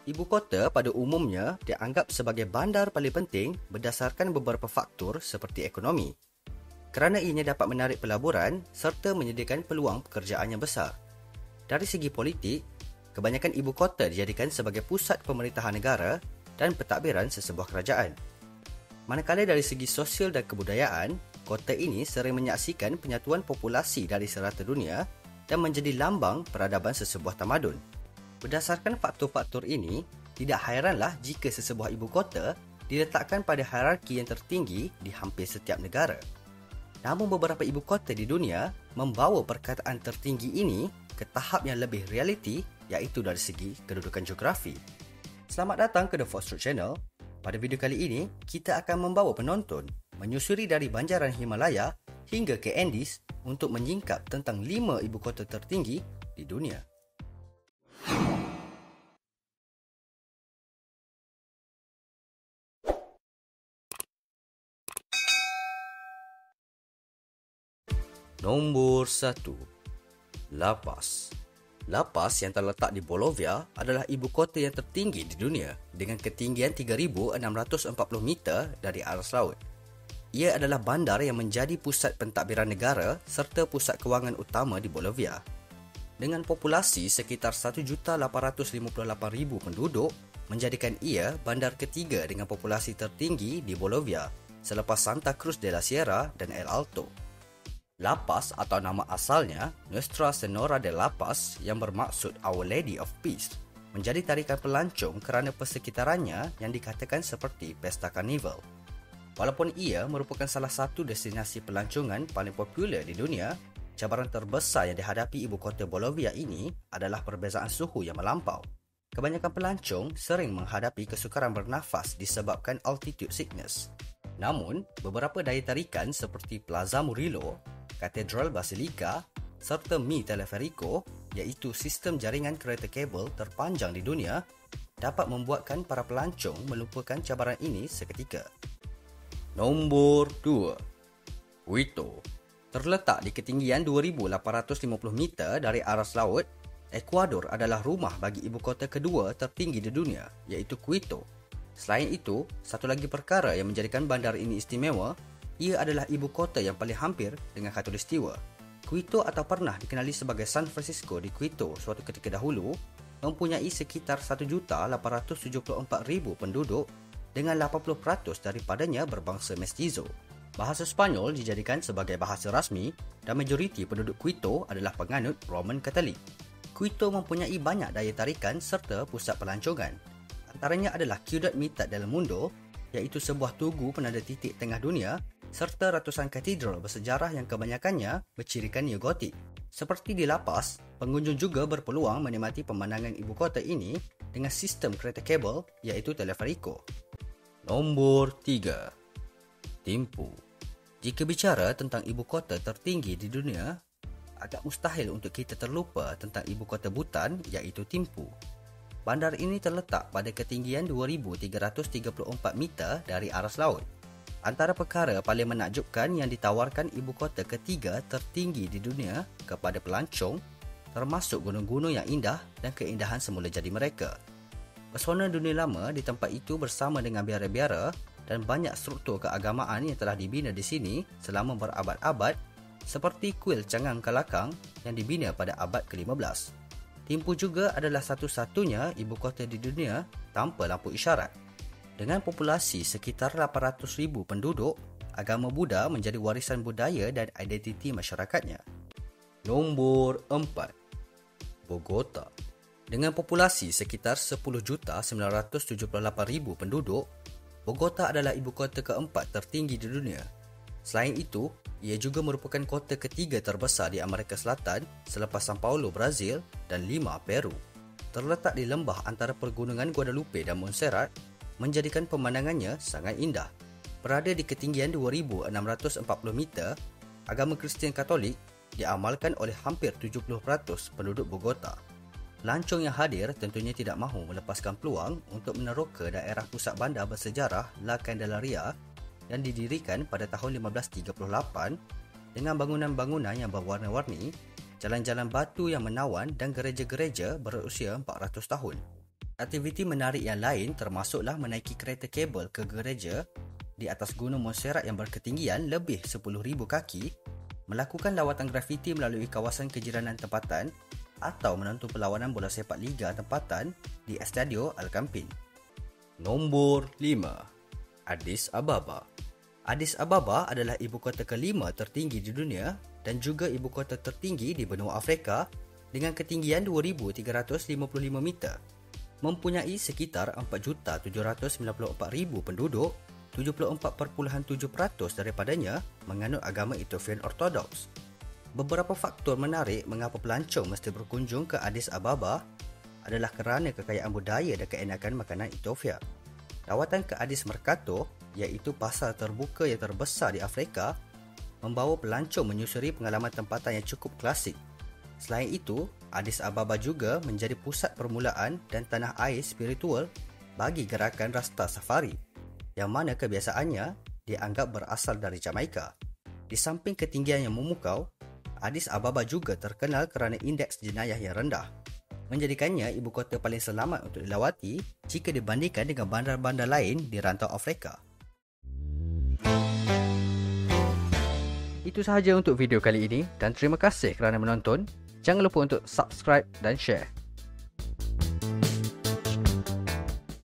Ibu kota pada umumnya dianggap sebagai bandar paling penting berdasarkan beberapa faktor seperti ekonomi. Kerana ianya dapat menarik pelaburan serta menyediakan peluang pekerjaan yang besar. Dari segi politik, kebanyakan ibu kota dijadikan sebagai pusat pemerintahan negara dan pentadbiran sesebuah kerajaan. Manakala dari segi sosial dan kebudayaan, kota ini sering menyaksikan penyatuan populasi dari serata dunia dan menjadi lambang peradaban sesebuah tamadun. Berdasarkan faktor-faktor ini, tidak hairanlah jika sesebuah ibu kota diletakkan pada hierarki yang tertinggi di hampir setiap negara. Namun beberapa ibu kota di dunia membawa perkataan tertinggi ini ke tahap yang lebih realiti, iaitu dari segi kedudukan geografi. Selamat datang ke The Fox Street Channel. Pada video kali ini, kita akan membawa penonton menyusuri dari banjaran Himalaya hingga ke Andes untuk menyingkap tentang 5 ibu kota tertinggi di dunia. Nombor 1. La Paz. La Paz yang terletak di Bolivia adalah ibu kota yang tertinggi di dunia dengan ketinggian 3,640 meter dari aras laut. Ia adalah bandar yang menjadi pusat pentadbiran negara serta pusat kewangan utama di Bolivia. Dengan populasi sekitar 1,858,000 penduduk, menjadikan ia bandar ketiga dengan populasi tertinggi di Bolivia selepas Santa Cruz de la Sierra dan El Alto. La Paz atau nama asalnya Nuestra Señora de La Paz yang bermaksud Our Lady of Peace menjadi tarikan pelancong kerana persekitarannya yang dikatakan seperti pesta karnival. Walaupun ia merupakan salah satu destinasi pelancongan paling popular di dunia, cabaran terbesar yang dihadapi ibu kota Bolivia ini adalah perbezaan suhu yang melampau. Kebanyakan pelancong sering menghadapi kesukaran bernafas disebabkan altitude sickness. Namun, beberapa daya tarikan seperti Plaza Murillo, Katedral Basilica serta Mi Teleférico, iaitu sistem jaringan kereta kabel terpanjang di dunia, dapat membuatkan para pelancong melupakan cabaran ini seketika. Nombor 2. Quito. Terletak di ketinggian 2,850 meter dari aras laut, Ekuador adalah rumah bagi ibu kota kedua tertinggi di dunia, iaitu Quito. Selain itu, satu lagi perkara yang menjadikan bandar ini istimewa, ia adalah ibu kota yang paling hampir dengan khatulistiwa. Quito atau pernah dikenali sebagai San Francisco di Quito suatu ketika dahulu, mempunyai sekitar 1,874,000 penduduk dengan 80% daripadanya berbangsa mestizo. Bahasa Sepanyol dijadikan sebagai bahasa rasmi dan majoriti penduduk Quito adalah penganut Roman Katolik. Quito mempunyai banyak daya tarikan serta pusat pelancongan. Antaranya adalah Ciudad Mitad del Mundo, iaitu sebuah tugu penanda titik tengah dunia, serta ratusan katedral bersejarah yang kebanyakannya bercirikan neogotik. Seperti di La Paz, pengunjung juga berpeluang menikmati pemandangan ibu kota ini dengan sistem kereta kabel iaitu Teleférico. Nombor 3. Thimphu. Jika bicara tentang ibu kota tertinggi di dunia, agak mustahil untuk kita terlupa tentang ibu kota Bhutan iaitu Thimphu. Bandar ini terletak pada ketinggian 2,334 meter dari aras laut. Antara perkara paling menakjubkan yang ditawarkan ibu kota ketiga tertinggi di dunia kepada pelancong termasuk gunung-gunung yang indah dan keindahan semula jadi mereka. Pesona dunia lama di tempat itu bersama dengan biara-biara dan banyak struktur keagamaan yang telah dibina di sini selama berabad-abad seperti kuil Cangang Kelakang yang dibina pada abad ke-15. Thimphu juga adalah satu-satunya ibu kota di dunia tanpa lampu isyarat. Dengan populasi sekitar 800,000 penduduk, agama Buddha menjadi warisan budaya dan identiti masyarakatnya. Nombor 4. Bogota. Dengan populasi sekitar 10,978,000 penduduk, Bogota adalah ibu kota keempat tertinggi di dunia. Selain itu, ia juga merupakan kota ketiga terbesar di Amerika Selatan selepas Sao Paulo, Brazil dan Lima, Peru. Terletak di lembah antara pergunungan Guadalupe dan Montserrat, menjadikan pemandangannya sangat indah. Berada di ketinggian 2,640 meter, agama Kristian Katolik diamalkan oleh hampir 70% penduduk Bogota. Pelancong yang hadir tentunya tidak mahu melepaskan peluang untuk meneroka daerah pusat bandar bersejarah La Candelaria yang didirikan pada tahun 1538 dengan bangunan-bangunan yang berwarna-warni, jalan-jalan batu yang menawan dan gereja-gereja berusia 400 tahun. Aktiviti menarik yang lain termasuklah menaiki kereta kabel ke gereja di atas Gunung Montserrat yang berketinggian lebih 10,000 kaki, melakukan lawatan grafiti melalui kawasan kejiranan tempatan atau menonton perlawanan bola sepak liga tempatan di Estadio Al Campín. Nombor 5. Addis Ababa. Addis Ababa adalah ibu kota kelima tertinggi di dunia dan juga ibu kota tertinggi di benua Afrika dengan ketinggian 2,355 meter. Mempunyai sekitar 4,794,000 penduduk, 74.7% daripadanya menganut agama Ethiopian Orthodox. Beberapa faktor menarik mengapa pelancong mesti berkunjung ke Addis Ababa adalah kerana kekayaan budaya dan keenakan makanan Ethiopia. Lawatan ke Addis Mercato, iaitu pasar terbuka yang terbesar di Afrika, membawa pelancong menyusuri pengalaman tempatan yang cukup klasik. Selain itu, Addis Ababa juga menjadi pusat permulaan dan tanah air spiritual bagi gerakan Rasta Safari, yang mana kebiasaannya dianggap berasal dari Jamaika. Di samping ketinggian yang memukau, Addis Ababa juga terkenal kerana indeks jenayah yang rendah, menjadikannya ibu kota paling selamat untuk dilawati jika dibandingkan dengan bandar-bandar lain di rantau Afrika. Itu sahaja untuk video kali ini dan terima kasih kerana menonton. Jangan lupa untuk subscribe dan share.